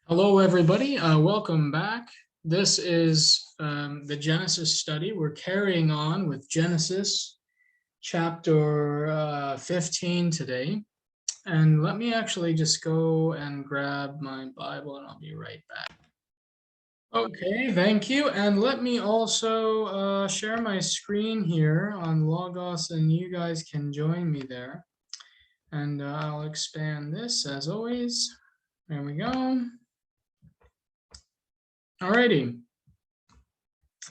Hello, everybody. Welcome back. This is the Genesis study. We're carrying on with Genesis chapter 15 today. And let me actually just go and grab my Bible and I'll be right back. Okay, thank you. And let me also share my screen here on Logos and you guys can join me there. And I'll expand this as always. There we go. Alrighty.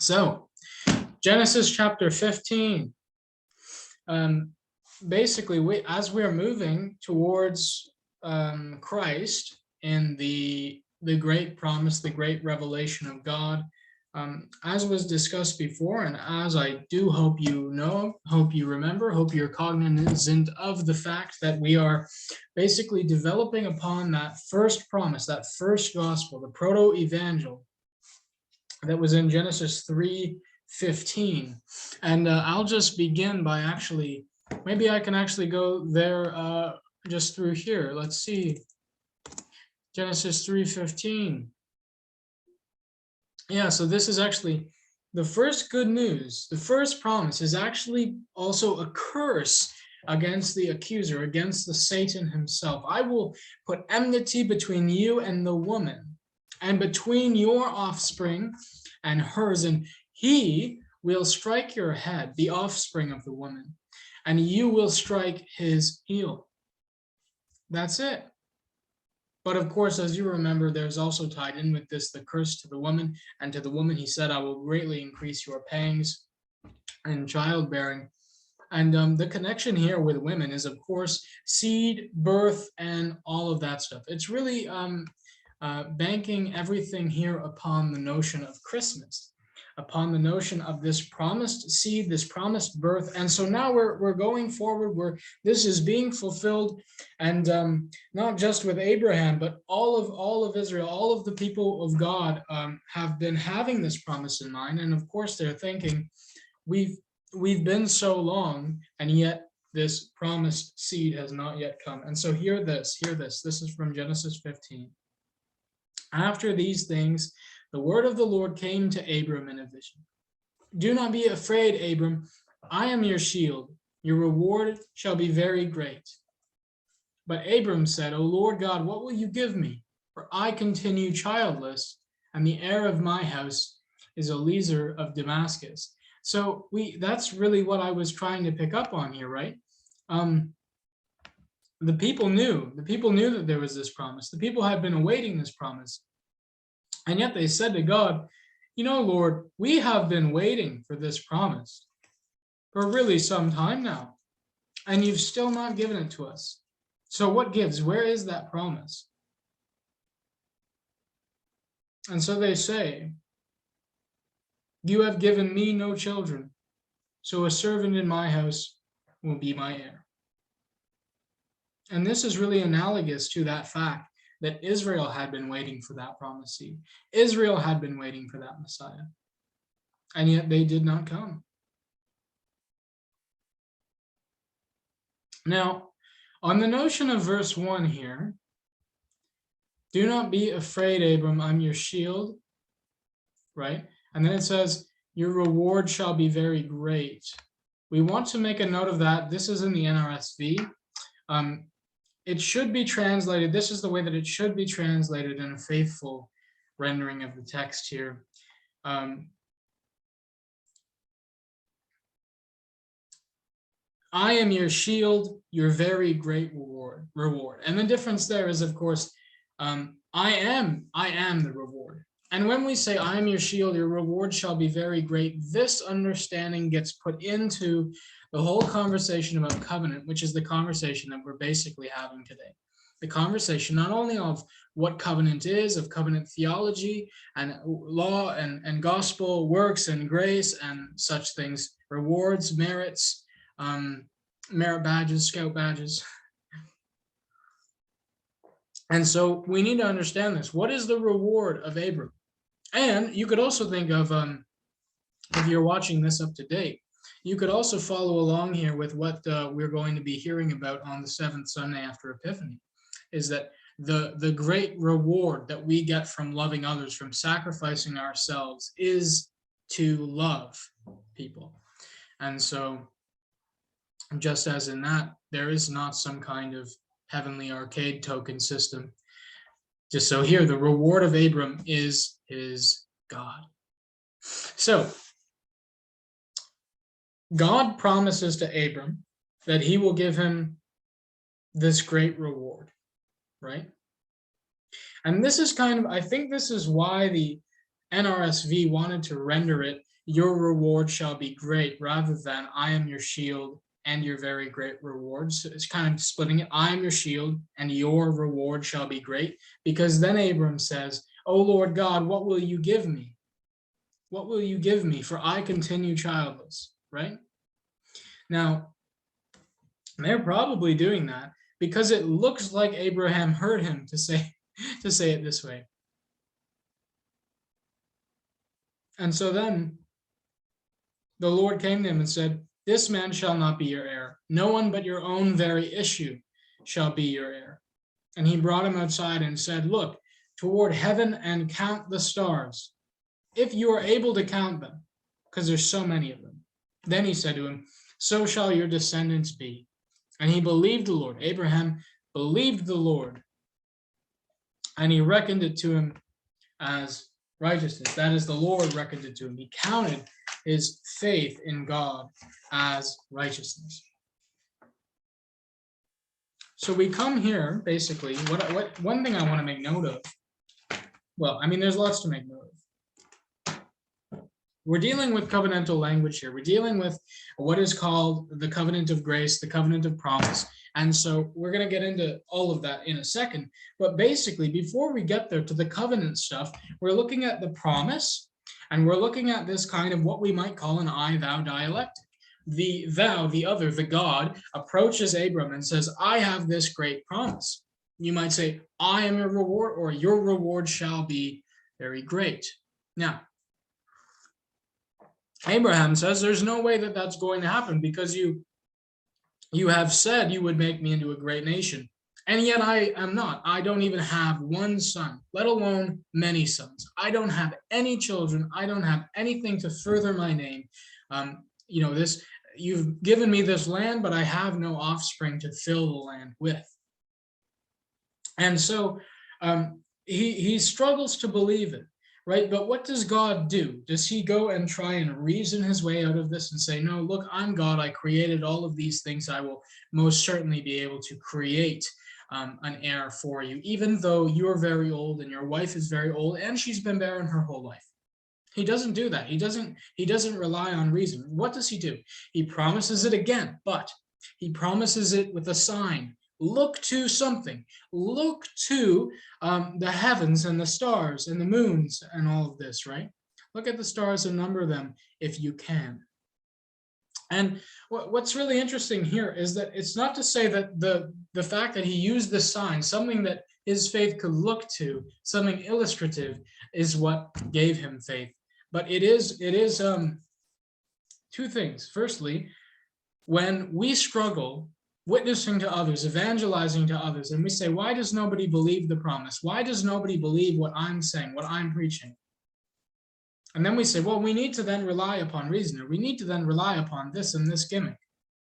So, Genesis chapter 15. Basically, as we're moving towards Christ in the great promise, the great revelation of God, as was discussed before, and as I do hope you know, hope you remember, hope you're cognizant of the fact that we are basically developing upon that first promise, that first gospel, the proto-evangel, that was in Genesis 3:15. And I'll just begin by maybe I can actually go there just through here. Let's see. Genesis 3:15. Yeah, so this is actually the first good news. The first promise is actually also a curse against the accuser, against the Satan himself. I will put enmity between you and the woman, and between your offspring and hers, and he will strike your head, the offspring of the woman, and you will strike his heel. That's it. But of course, as you remember, there's also tied in with this the curse to the woman, and to the woman he said, I will greatly increase your pangs in childbearing. And the connection here with women is, of course, seed, birth, and all of that stuff. It's really banking everything here upon the notion of Christmas, upon the notion of this promised seed, this promised birth. And so now we're going forward where this is being fulfilled, and not just with Abraham, but all of Israel, all of the people of God have been having this promise in mind. And of course, they're thinking, we've been so long, and yet this promised seed has not yet come. And so hear this. This is from Genesis 15. After these things, the word of the Lord came to Abram in a vision. Do not be afraid, Abram. I am your shield. Your reward shall be very great. But Abram said, O Lord God, what will you give me? For I continue childless, and the heir of my house is Eliezer of Damascus. So that's really what I was trying to pick up on here, right? The people knew that there was this promise. The people had been awaiting this promise. And yet they said to God, Lord, we have been waiting for this promise for really some time now, and you've still not given it to us. So what gives? Where is that promise? And so they say, you have given me no children, so a servant in my house will be my heir. And this is really analogous to that fact that Israel had been waiting for that promised seed. Israel had been waiting for that Messiah, and yet they did not come. Now, on the notion of verse 1 here, do not be afraid, Abram, I'm your shield, right? And then it says, your reward shall be very great. We want to make a note of that. This is in the NRSV. It should be translated, this is the way that it should be translated in a faithful rendering of the text here. I am your shield, your very great reward. And the difference there is, of course, I am the reward. And when we say, I am your shield, your reward shall be very great, this understanding gets put into the whole conversation about covenant, which is the conversation that we're basically having today. The conversation not only of what covenant is, of covenant theology and law and gospel, works and grace and such things, rewards, merits, merit badges, scout badges. And so we need to understand this. What is the reward of Abram? And you could also think of, if you're watching this up to date, you could also follow along here with what we're going to be hearing about on the 7th Sunday after Epiphany, is that the great reward that we get from loving others, from sacrificing ourselves, is to love people. And so, just as in that, there is not some kind of heavenly arcade token system. Just so here, the reward of Abram is his God. So, God promises to Abram that he will give him this great reward, right? And this is kind of, I think this is why the NRSV wanted to render it, your reward shall be great, rather than I am your shield and your very great reward. So it's kind of splitting it. I am your shield and your reward shall be great. Because then Abram says, O Lord God, what will you give me? What will you give me? For I continue childless, right? Now, they're probably doing that because it looks like Abraham heard him to say it this way. And so then the Lord came to him and said, this man shall not be your heir. No one but your own very issue shall be your heir. And he brought him outside and said, look toward heaven and count the stars, if you are able to count them, because there's so many of them. Then he said to him, so shall your descendants be. And he believed the Lord. Abraham believed the Lord, and he reckoned it to him as righteousness. That is, the Lord reckoned it to him. He counted his faith in God as righteousness. So we come here, basically, what one thing I want to make note of, well, I mean, there's lots to make note of. We're dealing with covenantal language here. We're dealing with what is called the covenant of grace, the covenant of promise. And so we're going to get into all of that in a second. But basically, before we get there to the covenant stuff, we're looking at the promise, and we're looking at this kind of what we might call an I-thou dialectic. The thou, the other, the God, approaches Abram and says, I have this great promise. You might say, I am your reward, or your reward shall be very great. Now, Abraham says there's no way that that's going to happen because you have said you would make me into a great nation. And yet I am not. I don't even have one son, let alone many sons. I don't have any children. I don't have anything to further my name. You've given me this land, but I have no offspring to fill the land with. And so he struggles to believe it. Right? But what does God do? Does he go and try and reason his way out of this and say, no, look, I'm God. I created all of these things. I will most certainly be able to create an heir for you, even though you're very old and your wife is very old and she's been barren her whole life. He doesn't do that. He doesn't rely on reason. What does he do? He promises it again, but he promises it with a sign. Look to something. Look to the heavens and the stars and the moons and all of this, right? Look at the stars and number them if you can. And what's really interesting here is that it's not to say that the fact that he used the sign, something that his faith could look to, something illustrative, is what gave him faith. But it is two things. Firstly, when we struggle witnessing to others, evangelizing to others, and we say, why does nobody believe the promise? Why does nobody believe what I'm saying, what I'm preaching? And then we say, well, we need to then rely upon reason, or we need to then rely upon this and this gimmick.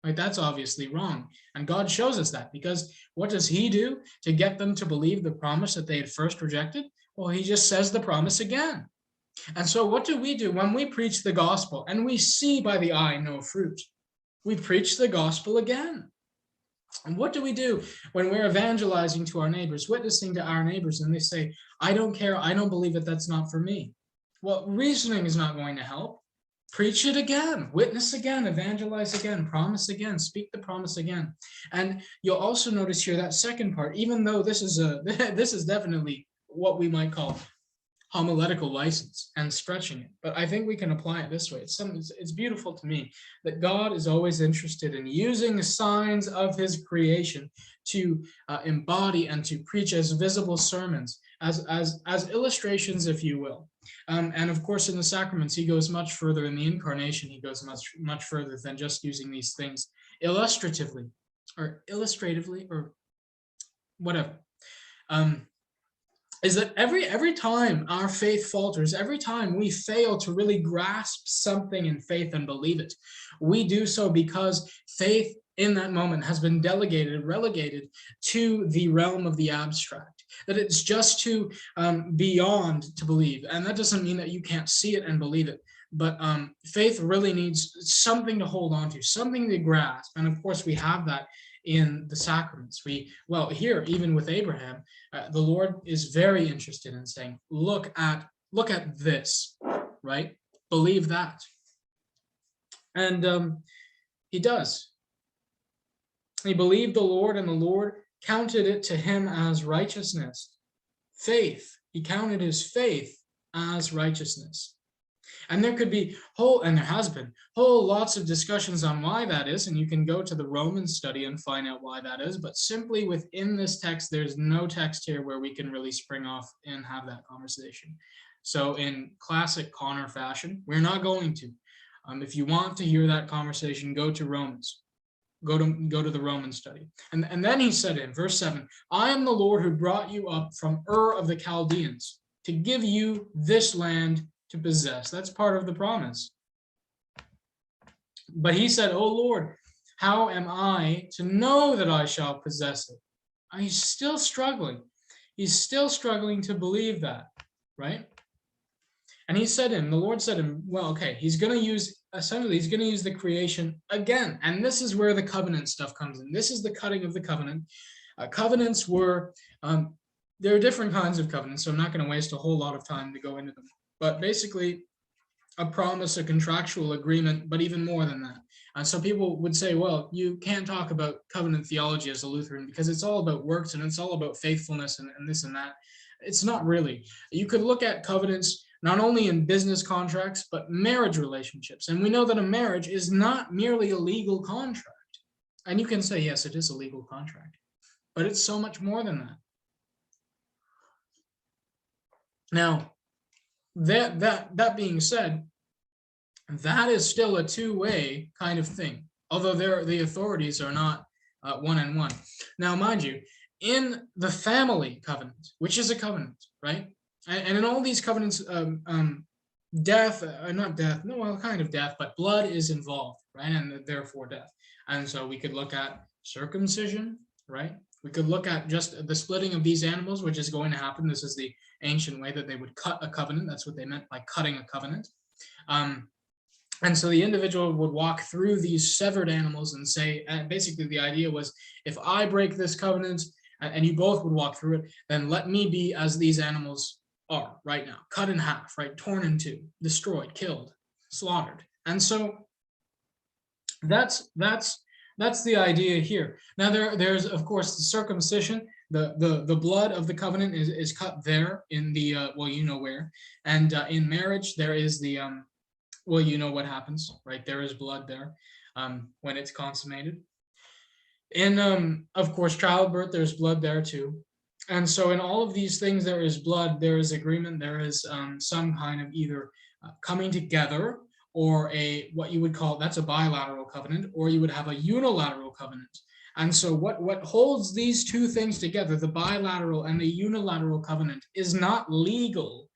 Right? That's obviously wrong. And God shows us that, because what does he do to get them to believe the promise that they had first rejected? Well, he just says the promise again. And so what do we do when we preach the gospel and we see by the eye no fruit? We preach the gospel again. And what do we do when we're evangelizing to our neighbors, witnessing to our neighbors, and they say, I don't care, I don't believe it, that's not for me? Well, reasoning is not going to help. Preach it again, witness again, evangelize again, promise again, speak the promise again. And you'll also notice here that second part, even though this is definitely what we might call homiletical license and stretching it, but I think we can apply it this way. It's beautiful to me that God is always interested in using signs of his creation to embody and to preach as visible sermons, as illustrations, if you will. And of course, in the sacraments, he goes much further. In the incarnation, he goes much further than just using these things illustratively or illustratively or whatever. is that every time our faith falters, every time we fail to really grasp something in faith and believe it, we do so because faith in that moment has been relegated to the realm of the abstract, that it's just too beyond to believe. And that doesn't mean that you can't see it and believe it, but faith really needs something to hold on to, something to grasp. And of course, we have that in the sacraments. Here, even with Abraham, the Lord is very interested in saying, look at this, right? Believe that. And he does. He believed the Lord, and the Lord counted it to him as righteousness. Faith. He counted his faith as righteousness. And there could be and there has been lots of discussions on why that is, and you can go to the Roman study and find out why that is, but simply within this text, there's no text here where we can really spring off and have that conversation. So in classic Connor fashion, we're not going to. If you want to hear that conversation, go to Romans. Go to the Roman study. And then he said in verse 7, I am the Lord who brought you up from Ur of the Chaldeans to give you this land to possess. That's part of the promise. But he said, oh Lord, how am I to know that I shall possess it? He's still struggling. He's still struggling to believe that, right? And the Lord said to him, well, okay, he's going to use the creation again. And this is where the covenant stuff comes in. This is the cutting of the covenant. Covenants were, there are different kinds of covenants, so I'm not going to waste a whole lot of time to go into them. But basically, a promise, a contractual agreement, but even more than that. And so people would say, well, you can't talk about covenant theology as a Lutheran because it's all about works and it's all about faithfulness and this and that. It's not really. You could look at covenants not only in business contracts, but marriage relationships. And we know that a marriage is not merely a legal contract. And you can say, yes, it is a legal contract, but it's so much more than that. Now, that being said, that is still a two-way kind of thing, although the authorities are not one and one. Now, mind you, in the family covenant, which is a covenant, right? And in all these covenants, death, not death, no, well, kind of death, but blood is involved, right? And therefore death. And so we could look at circumcision, right? We could look at just the splitting of these animals, which is going to happen. This is the ancient way that they would cut a covenant. That's what they meant by cutting a covenant. And so the individual would walk through these severed animals and say, and basically the idea was, if I break this covenant and you both would walk through it, then let me be as these animals are right now, cut in half, right, torn in two, destroyed, killed, slaughtered. And so that's the idea here. Now there's of course the circumcision, the blood of the covenant is cut there in the well, you know where, and in marriage there is the well, you know what happens, right? There is blood there when it's consummated. In of course childbirth, there's blood there too. And so in all of these things, there is blood, there is agreement, there is some kind of either coming together or what you would call, that's a bilateral covenant, or you would have a unilateral covenant. And so what holds these two things together, the bilateral and the unilateral covenant, is not legal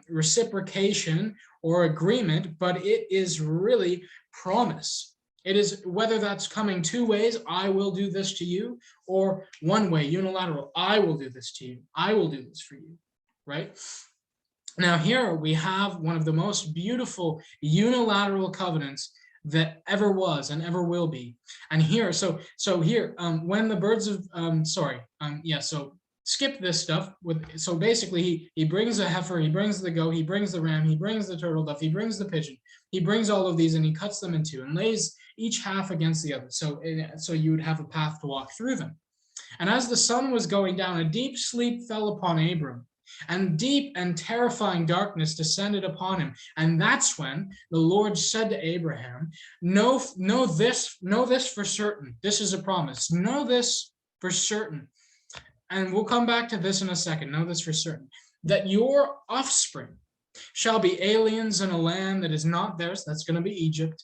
reciprocation or agreement, but it is really promise. It is whether that's coming two ways, I will do this to you, or one way, unilateral, I will do this to you, I will do this for you, right? Now here we have one of the most beautiful unilateral covenants that ever was and ever will be. And here, so here, when the birds of, so skip this stuff. So basically he brings a heifer, he brings the goat, he brings the ram, he brings the turtle dove, he brings the pigeon, he brings all of these and he cuts them in two and lays each half against the other. So you would have a path to walk through them. And as the sun was going down, a deep sleep fell upon Abram, and deep and terrifying darkness descended upon him. And that's when the Lord said to Abraham, know this for certain. This is a promise. Know this for certain. And we'll come back to this in a second. Know this for certain, that your offspring shall be aliens in a land that is not theirs. That's going to be Egypt,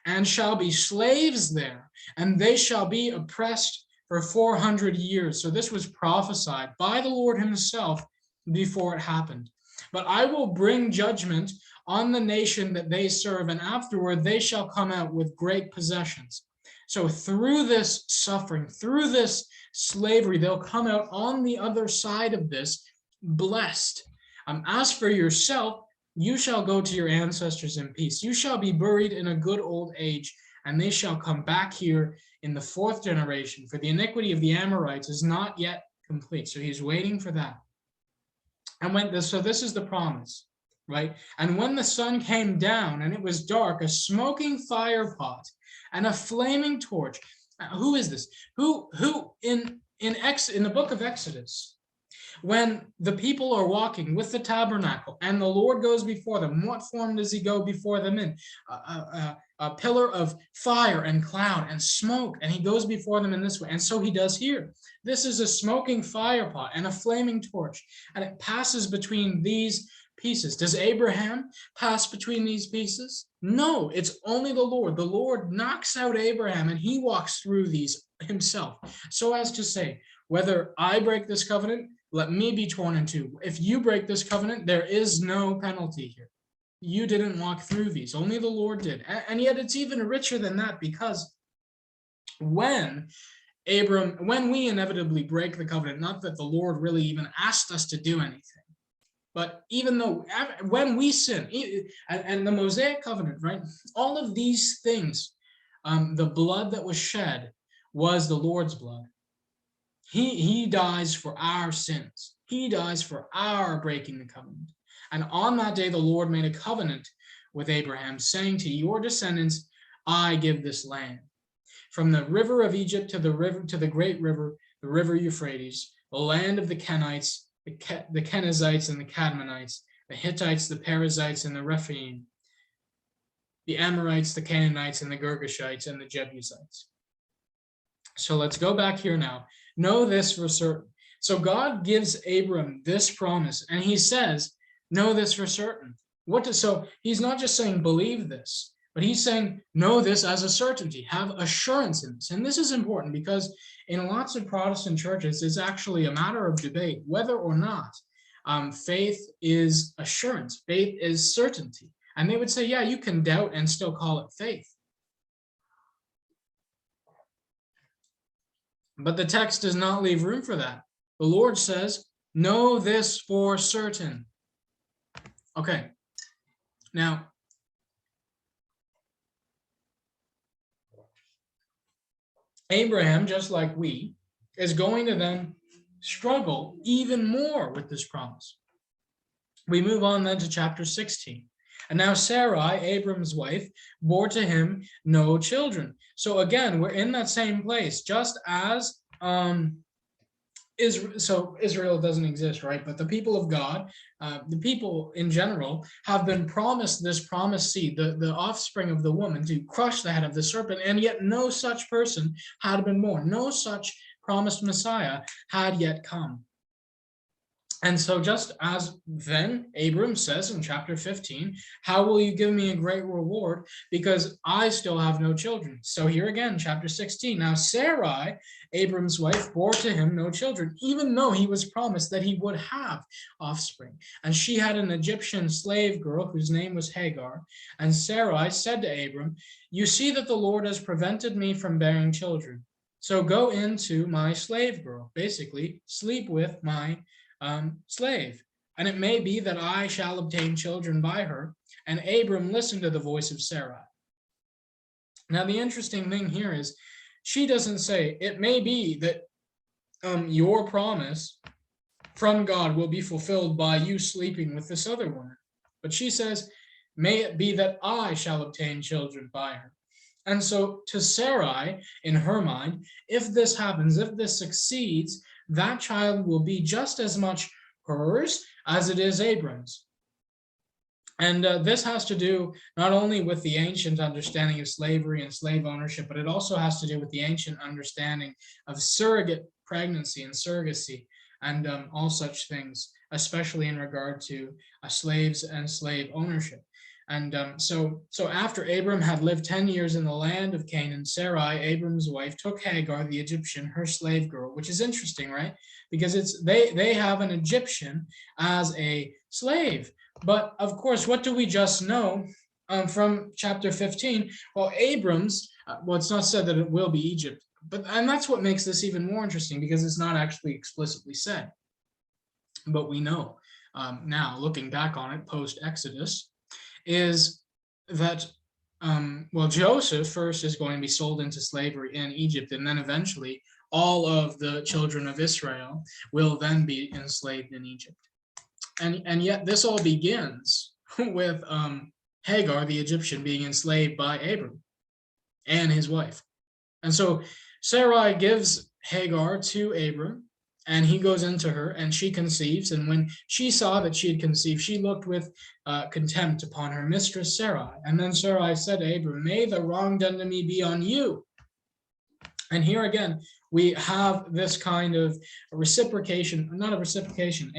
and shall be slaves there, and they shall be oppressed for 400 years. So this was prophesied by the Lord himself before it happened. But I will bring judgment on the nation that they serve, and afterward they shall come out with great possessions. So through this suffering, through this slavery, they'll come out on the other side of this blessed. As for yourself, you shall go to your ancestors in peace. You shall be buried in a good old age, and they shall come back here in the fourth generation, for the iniquity of the Amorites is not yet complete. So he's waiting for that. And so this is the promise, right? And when the sun came down and it was dark, a smoking fire pot and a flaming torch. Who is this? Who in the book of Exodus, when the people are walking with the tabernacle and the Lord goes before them, what form does he go before them in? A pillar of fire and cloud and smoke, and he goes before them in this way. And so he does here. This is a smoking fire pot and a flaming torch, and it passes between these pieces. Does Abraham pass between these pieces? No, it's only the Lord. The Lord knocks out Abraham, and he walks through these himself, so as to say, whether I break this covenant, let me be torn in two. If you break this covenant, there is no penalty here. You didn't walk through these. Only the Lord did. And yet it's even richer than that, because when we inevitably break the covenant, not that the Lord really even asked us to do anything, but even though when we sin, and the Mosaic covenant, right, all of these things, the blood that was shed was the Lord's blood. He dies for our sins. He dies for our breaking the covenant. And on that day, the Lord made a covenant with Abraham, saying, to your descendants, I give this land. From the river of Egypt to the great river, the river Euphrates, the land of the Kenites, the Kenizzites and the Cadmonites, the Hittites, the Perizzites and the Rephaim, the Amorites, the Canaanites and the Girgashites and the Jebusites. So let's go back here now. Know this for certain. So God gives Abram this promise, and he says, know this for certain. So he's not just saying believe this, but he's saying know this as a certainty, have assurance in this. And this is important because in lots of Protestant churches, it's actually a matter of debate whether or not faith is assurance, faith is certainty. And they would say, yeah, you can doubt and still call it faith. But the text does not leave room for that. The Lord says, know this for certain. Okay, now, Abraham, just like we, is going to then struggle even more with this promise. We move on then to chapter 16. And now Sarai, Abram's wife, bore to him no children. So again, we're in that same place, just as Israel doesn't exist, right? But the people of God, the people in general, have been promised this promised seed, the offspring of the woman, to crush the head of the serpent, and yet no such person had been born. No such promised Messiah had yet come. And so just as then Abram says in chapter 15, how will you give me a great reward? Because I still have no children. So here again, chapter 16. Now Sarai, Abram's wife, bore to him no children, even though he was promised that he would have offspring. And she had an Egyptian slave girl whose name was Hagar. And Sarai said to Abram, you see that the Lord has prevented me from bearing children. So go into my slave girl, basically sleep with my slave, and it may be that I shall obtain children by her. And Abram listened to the voice of Sarai. Now, the interesting thing here is she doesn't say, it may be that your promise from God will be fulfilled by you sleeping with this other woman. But she says, may it be that I shall obtain children by her. And so to Sarai, in her mind, if this happens, if this succeeds, that child will be just as much hers as it is Abram's. And this has to do not only with the ancient understanding of slavery and slave ownership, but it also has to do with the ancient understanding of surrogate pregnancy and surrogacy and all such things, especially in regard to slaves and slave ownership. And so after Abram had lived 10 years in the land of Canaan, Sarai, Abram's wife, took Hagar, the Egyptian, her slave girl, which is interesting, right? Because they have an Egyptian as a slave. But of course, what do we just know from chapter 15? Well, it's not said that it will be Egypt, and that's what makes this even more interesting, because it's not actually explicitly said. But we know now, looking back on it post-Exodus, is that Joseph first is going to be sold into slavery in Egypt, and then eventually all of the children of Israel will then be enslaved in Egypt. And yet this all begins with Hagar, the Egyptian, being enslaved by Abram and his wife. And so Sarai gives Hagar to Abram, and he goes into her, and she conceives. And when she saw that she had conceived, she looked with contempt upon her mistress Sarai. And then Sarai said to Abram, "May the wrong done to me be on you." And here again, we have this kind of reciprocation, not a reciprocation,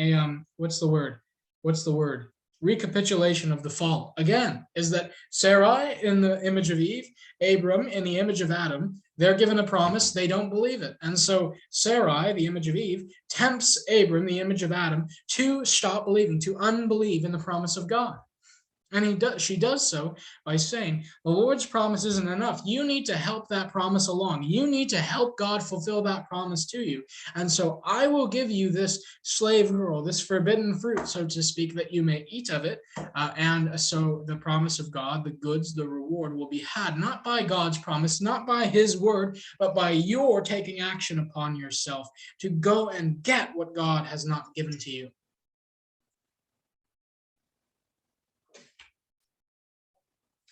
what's the word? Recapitulation of the fall. Again, is that Sarai in the image of Eve, Abram in the image of Adam, they're given a promise, they don't believe it. And so Sarai, the image of Eve, tempts Abram, the image of Adam, to stop believing, to unbelieve in the promise of God. And she does so by saying, the Lord's promise isn't enough. You need to help that promise along. You need to help God fulfill that promise to you. And so I will give you this slave girl, this forbidden fruit, so to speak, that you may eat of it. And so the promise of God, the goods, the reward will be had, not by God's promise, not by his word, but by your taking action upon yourself to go and get what God has not given to you.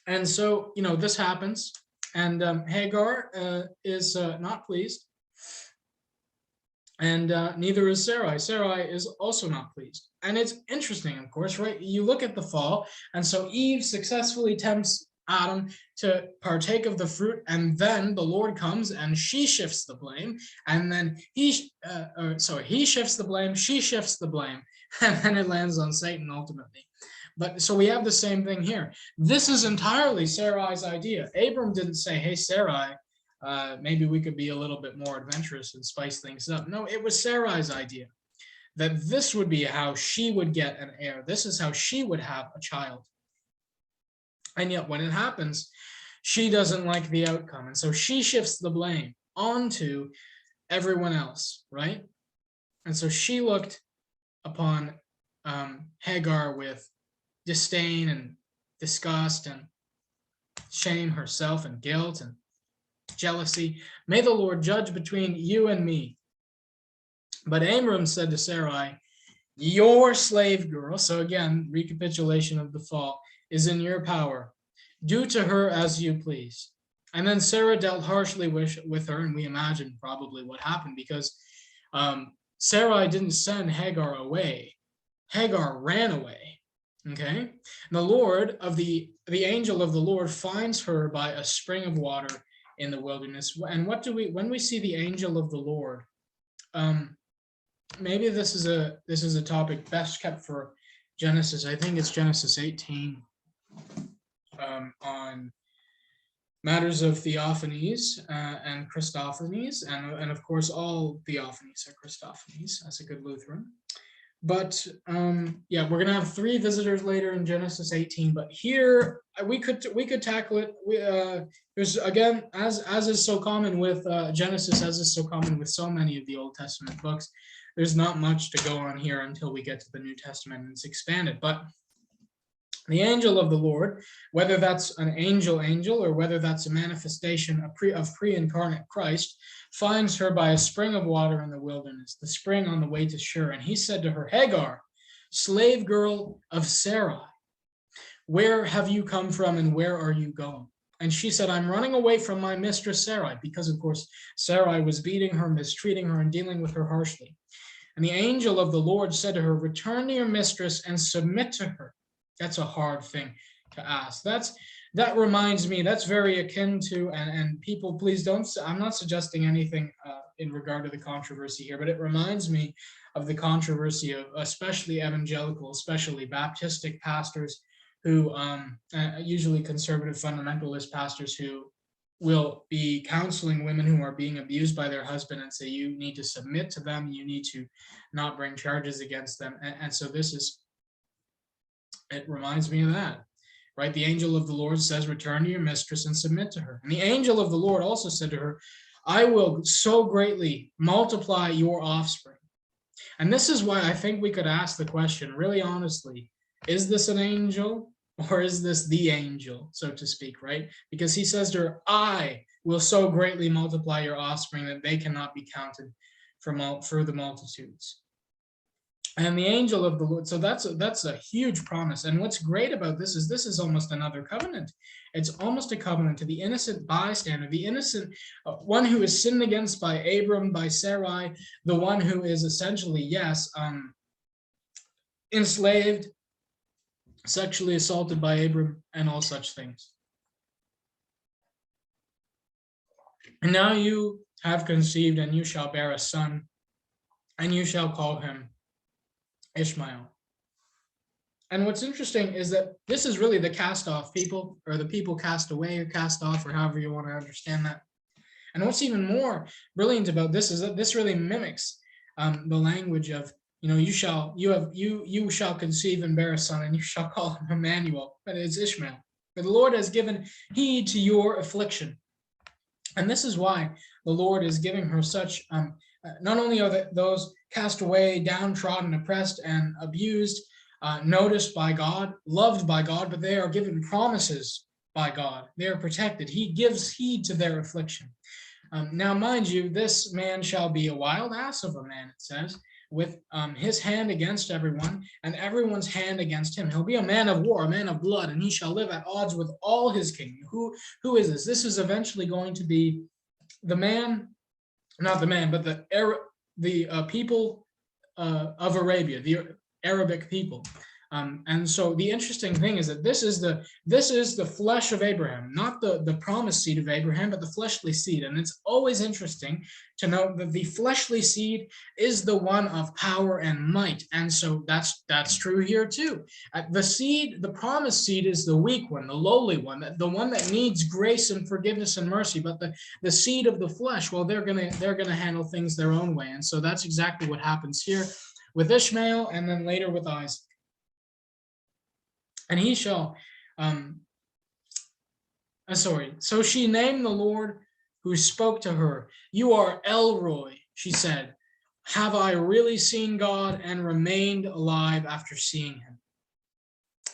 And so, this happens, and Hagar is not pleased, and neither is Sarai. Sarai is also not pleased. And it's interesting, of course, right? You look at the fall, and so Eve successfully tempts Adam to partake of the fruit, and then the Lord comes and she shifts the blame, and then he shifts the blame, she shifts the blame, and then it lands on Satan ultimately. But so we have the same thing here. This is entirely Sarai's idea. Abram didn't say, "Hey, Sarai, maybe we could be a little bit more adventurous and spice things up." No, it was Sarai's idea that this would be how she would get an heir. This is how she would have a child. And yet when it happens, she doesn't like the outcome. And so she shifts the blame onto everyone else, right? And so she looked upon Hagar with disdain and disgust and shame herself and guilt and jealousy. "May the Lord judge between you and me." But Abram said to Sarai, "Your slave girl," so again, recapitulation of the fall, "is in your power. Do to her as you please." And then Sarah dealt harshly with her, and we imagine probably what happened, because Sarai didn't send Hagar away. Hagar ran away. Okay, the angel of the Lord finds her by a spring of water in the wilderness. And when we see the angel of the Lord, maybe this is a topic best kept for Genesis. I think it's Genesis 18 on matters of theophanies and Christophanies, and of course all theophanies are Christophanies as a good Lutheran. But we're going to have 3 visitors later in Genesis 18. But here we could tackle it. There's, again, as is so common with Genesis, as is so common with so many of the Old Testament books, there's not much to go on here until we get to the New Testament and it's expanded. But the angel of the Lord, whether that's an angel or whether that's a manifestation of pre-incarnate Christ, finds her by a spring of water in the wilderness, the spring on the way to Shur. And he said to her, "Hagar, slave girl of Sarai, where have you come from and where are you going?" And she said, "I'm running away from my mistress Sarai," because of course Sarai was beating her, mistreating her, and dealing with her harshly. And the angel of the Lord said to her, "Return to your mistress and submit to her." That's a hard thing to ask. That reminds me, that's very akin to, and people, please don't, I'm not suggesting anything in regard to the controversy here, but it reminds me of the controversy of especially evangelical, especially Baptistic pastors who usually conservative fundamentalist pastors who will be counseling women who are being abused by their husband and say, you need to submit to them, you need to not bring charges against them. And so it reminds me of that, right? The angel of the Lord says, return to your mistress and submit to her. And the angel of the Lord also said to her, I will so greatly multiply your offspring. And this is why I think we could ask the question, really honestly, is this an angel or is this the angel, so to speak, right? Because he says to her, I will so greatly multiply your offspring that they cannot be counted for the multitudes. And the angel of the Lord, so that's a huge promise. And what's great about this is almost another covenant. It's almost a covenant to the innocent bystander, the innocent one who is sinned against by Abram, by Sarai, the one who is essentially, yes, enslaved, sexually assaulted by Abram, and all such things. And now you have conceived, and you shall bear a son, and you shall call him Ishmael. And what's interesting is that this is really the cast off people, or the people cast away or cast off, or however you want to understand that. And what's even more brilliant about this is that this really mimics the language of, you shall conceive and bear a son, and you shall call him Emmanuel, but it's Ishmael. For the Lord has given heed to your affliction. And this is why the Lord is giving her such, not only are those cast away, downtrodden, oppressed, and abused, noticed by God, loved by God, but they are given promises by God. They are protected. He gives heed to their affliction. Now, mind you, this man shall be a wild ass of a man, it says, with his hand against everyone, and everyone's hand against him. He'll be a man of war, a man of blood, and he shall live at odds with all his kingdom. Who is this? This is eventually going to be the man, not the man, but the people of Arabia, the Arabic people. And so the interesting thing is that this is the flesh of Abraham, not the promised seed of Abraham, but the fleshly seed. And it's always interesting to note that the fleshly seed is the one of power and might. And so that's true here too. The promised seed is the weak one, the lowly one, the one that needs grace and forgiveness and mercy. But the seed of the flesh, well, they're gonna handle things their own way. And so that's exactly what happens here with Ishmael, and then later with Isaac. And he shall, so she named the Lord who spoke to her. You are El Roi, she said. Have I really seen God and remained alive after seeing him?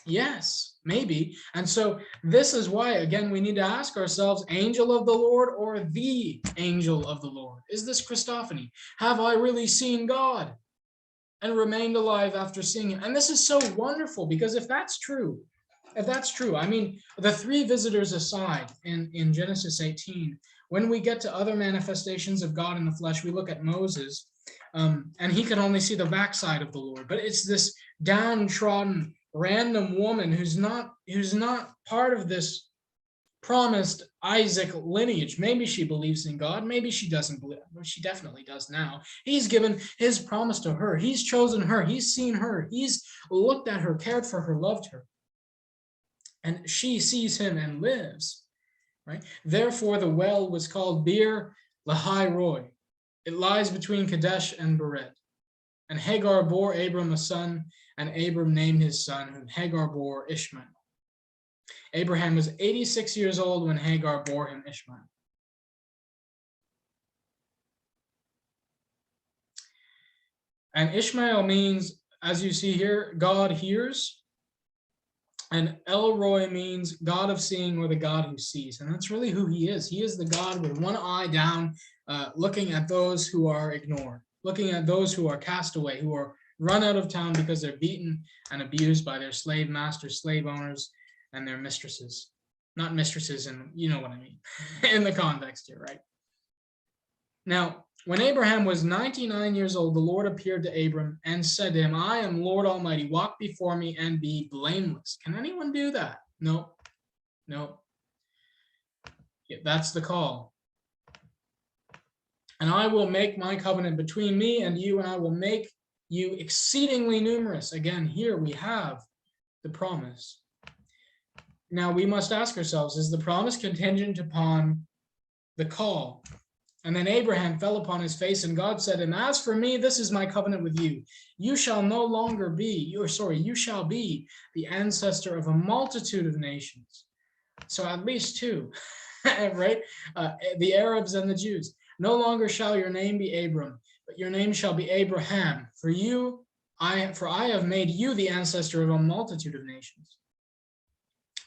Yes, maybe. And so this is why, again, we need to ask ourselves, angel of the Lord or the angel of the Lord? Is this Christophany? Have I really seen God and remained alive after seeing him? And this is so wonderful, because if that's true, I mean, the three visitors aside in Genesis 18, when we get to other manifestations of God in the flesh, we look at Moses, and he could only see the backside of the Lord. But it's this downtrodden, random woman who's not part of this promised Isaac lineage. Maybe she believes in God, maybe she doesn't believe. Well, she definitely does now. He's given his promise to her. He's chosen her. He's seen her. He's looked at her, cared for her, loved her. And she sees him and lives, right? Therefore, the well was called Bir Lahai Roi. It lies between Kadesh and Bered. And Hagar bore Abram a son, and Abram named his son, whom Hagar bore Ishmael. Abraham was 86 years old when Hagar bore him Ishmael. And Ishmael means, as you see here, God hears. And El Roi means God of seeing, or the God who sees. And that's really who he is. He is the God with one eye down, looking at those who are ignored, looking at those who are cast away, who are run out of town because they're beaten and abused by their slave masters, slave owners, and their mistresses. Not mistresses, and you know what I mean in the context here, right? Now, when Abraham was 99 years old, the Lord appeared to Abram and said to him, I am Lord Almighty, walk before me and be blameless. Can anyone do that? No. Yeah, that's the call. And I will make my covenant between me and you, and I will make you exceedingly numerous. Again, here we have the promise. Now we must ask ourselves, is the promise contingent upon the call? And then Abraham fell upon his face, and God said, and as for me, this is my covenant with you. You shall no longer be, you shall be the ancestor of a multitude of nations. So at least two, right? The Arabs and the Jews. No longer shall your name be Abram, but your name shall be Abraham. For I have made you the ancestor of a multitude of nations.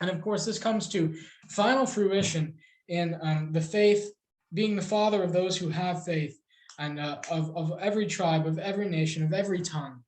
And of course, this comes to final fruition in the faith, being the father of those who have faith, and of every tribe, of every nation, of every tongue.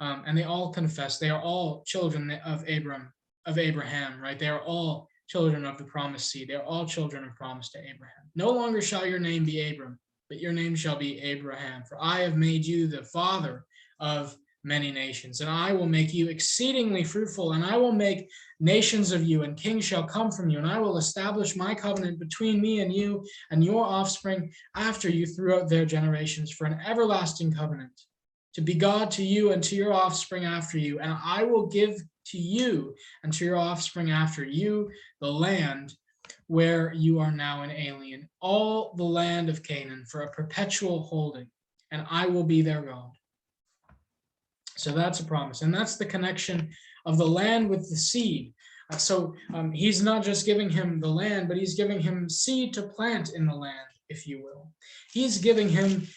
And they all confess. They are all children of Abraham, right? They are all children of the promised seed. They are all children of promise to Abraham. No longer shall your name be Abram, but your name shall be Abraham. For I have made you the father of many nations, and I will make you exceedingly fruitful, and I will make nations of you, and kings shall come from you, and I will establish my covenant between me and you and your offspring after you throughout their generations for an everlasting covenant, to be God to you and to your offspring after you, and I will give to you and to your offspring after you the land where you are now an alien, all the land of Canaan for a perpetual holding, and I will be their God. So that's a promise, and that's the connection of the land with the seed. So he's not just giving him the land, but he's giving him seed to plant in the land, if you will. He's giving him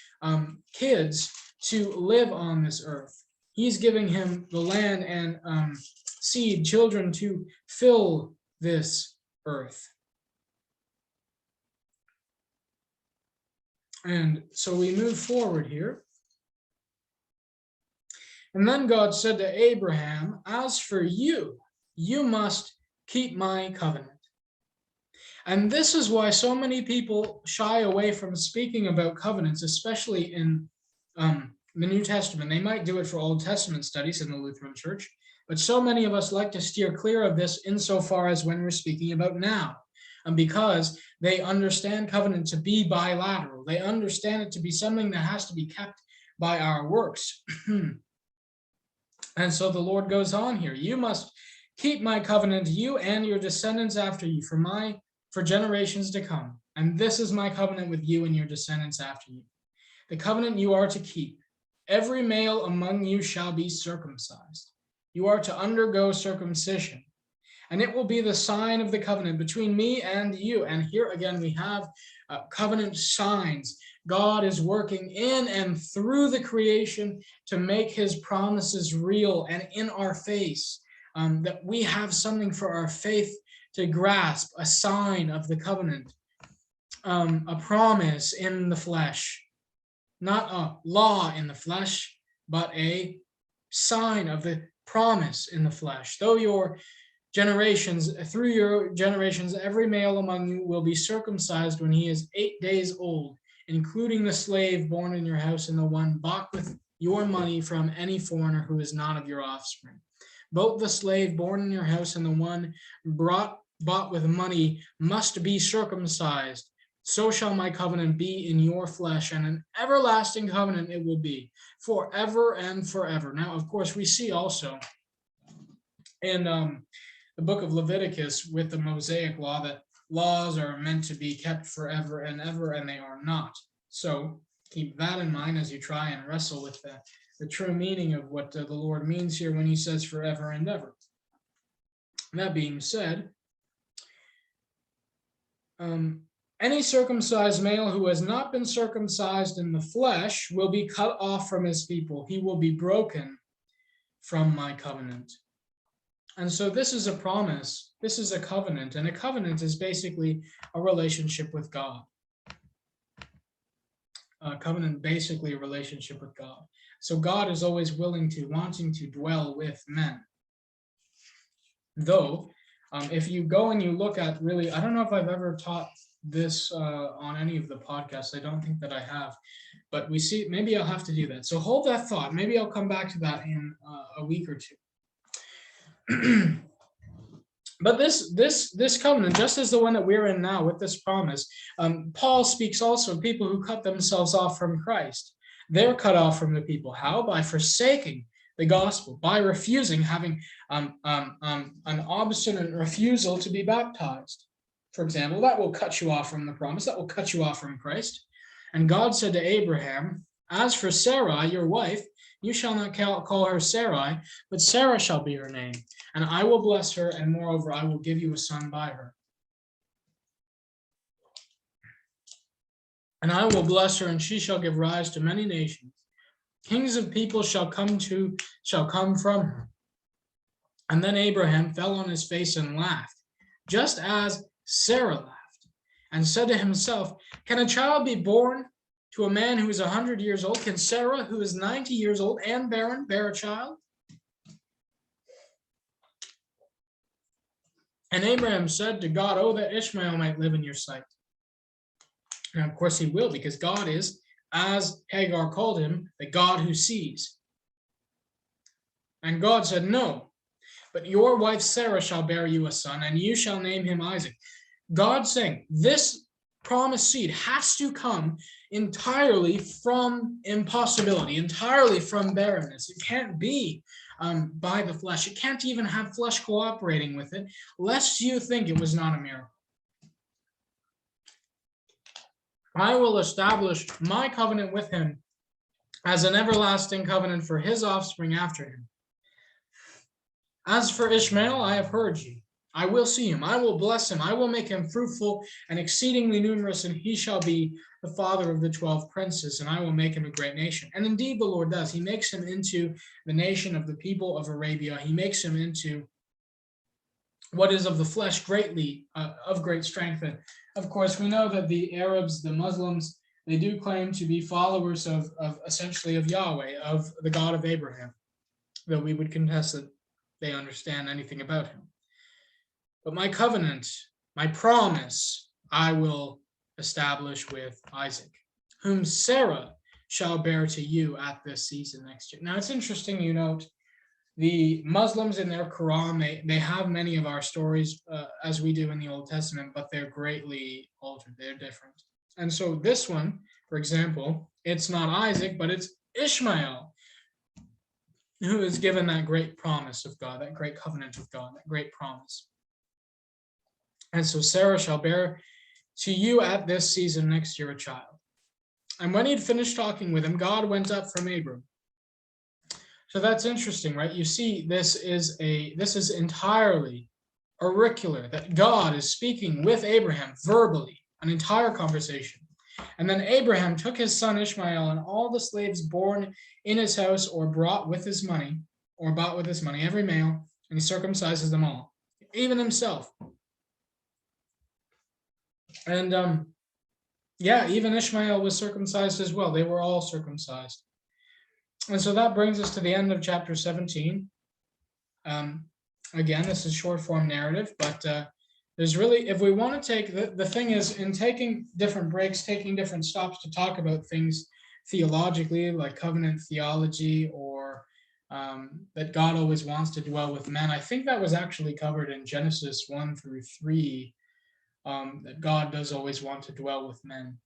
kids to live on this earth. He's giving him the land and seed, children to fill this earth. And so we move forward here. And then God said to Abraham, as for you, you must keep my covenant. And this is why so many people shy away from speaking about covenants, especially in the New Testament. They might do it for Old Testament studies in the Lutheran Church, but so many of us like to steer clear of this insofar as when we're speaking about now. And because they understand covenant to be bilateral, they understand it to be something that has to be kept by our works. And so the Lord goes on here, you must keep my covenant, you and your descendants after you, for generations to come. And this is my covenant with you and your descendants after you. The covenant you are to keep. Every male among you shall be circumcised. You are to undergo circumcision. And it will be the sign of the covenant between me and you. And here again, we have covenant signs. God is working in and through the creation to make his promises real and in our face, that we have something for our faith to grasp, a sign of the covenant, a promise in the flesh, not a law in the flesh, but a sign of the promise in the flesh. Through your generations, every male among you will be circumcised when he is 8 days old, including the slave born in your house and the one bought with your money from any foreigner who is not of your offspring. Both the slave born in your house and the one bought with money must be circumcised. So shall my covenant be in your flesh, and an everlasting covenant it will be, forever and forever. Now, of course, we see also in the book of Leviticus with the Mosaic law that laws are meant to be kept forever and ever, and they are not. So keep that in mind as you try and wrestle with the true meaning of what the Lord means here when he says forever and ever. That being said, any circumcised male who has not been circumcised in the flesh will be cut off from his people. He will be broken from my covenant. And so this is a promise. This is a covenant, and a covenant is basically a relationship with God. A covenant, basically a relationship with God. So God is always wanting to dwell with men. Though, if you go and you look at really, I don't know if I've ever taught this on any of the podcasts. I don't think that I have, but we see, maybe I'll have to do that. So hold that thought. Maybe I'll come back to that in a week or two. But this covenant, just as the one that we're in now with this promise, Paul speaks also of people who cut themselves off from Christ. They're cut off from the people. How? By forsaking the gospel, by refusing, having an obstinate refusal to be baptized. For example, that will cut you off from the promise, that will cut you off from Christ. And God said to Abraham, as for Sarai, your wife, you shall not call her Sarai, but Sarah shall be her name. And I will bless her, and moreover, I will give you a son by her. And I will bless her, and she shall give rise to many nations. Kings of people shall come from her. And then Abraham fell on his face and laughed, just as Sarah laughed, and said to himself, can a child be born to a man who is 100 years old? Can Sarah, who is 90 years old and barren, bear a child? And Abraham said to God, oh, that Ishmael might live in your sight. And of course he will, because God is, as Hagar called him, the God who sees. And God said, no, but your wife Sarah shall bear you a son, and you shall name him Isaac. God saying, this promised seed has to come entirely from impossibility, entirely from barrenness. It can't be by the flesh. It can't even have flesh cooperating with it, lest you think it was not a miracle. I will establish my covenant with him as an everlasting covenant for his offspring after him. As for Ishmael, I have heard you. I will see him. I will bless him. I will make him fruitful and exceedingly numerous, and he shall be the father of the 12 princes, and I will make him a great nation. And indeed the Lord does. He makes him into the nation of the people of Arabia. He makes him into what is of the flesh greatly, of great strength. And of course, we know that the Arabs, the Muslims, they do claim to be followers of essentially of Yahweh, of the God of Abraham, though we would contest that they understand anything about him. But my covenant, my promise, I will establish with Isaac, whom Sarah shall bear to you at this season next year. Now, it's interesting, you note, the Muslims in their Quran, they have many of our stories as we do in the Old Testament, but they're greatly altered. They're different. And so this one, for example, it's not Isaac, but it's Ishmael, who is given that great promise of God, that great covenant of God, that great promise. And so Sarah shall bear to you at this season next year a child. And when he'd finished talking with him, God went up from Abram. So that's interesting, right? You see, this is entirely auricular, that God is speaking with Abraham verbally, an entire conversation. And then Abraham took his son Ishmael and all the slaves born in his house or bought with his money, every male, and he circumcises them all, even himself. And even Ishmael was circumcised as well. They were all circumcised. And so that brings us to the end of chapter 17. Again, this is short form narrative, but there's really, if we want to take, the thing is, in taking different breaks, taking different stops to talk about things theologically, like covenant theology, or that God always wants to dwell with men, I think that was actually covered in Genesis 1 through 3, that God does always want to dwell with men.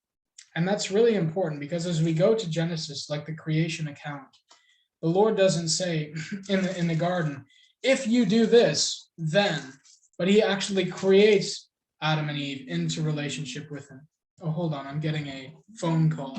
And that's really important, because as we go to Genesis, like the creation account, the Lord doesn't say in the garden, if you do this, then, but he actually creates Adam and Eve into relationship with him. Oh, hold on, I'm getting a phone call.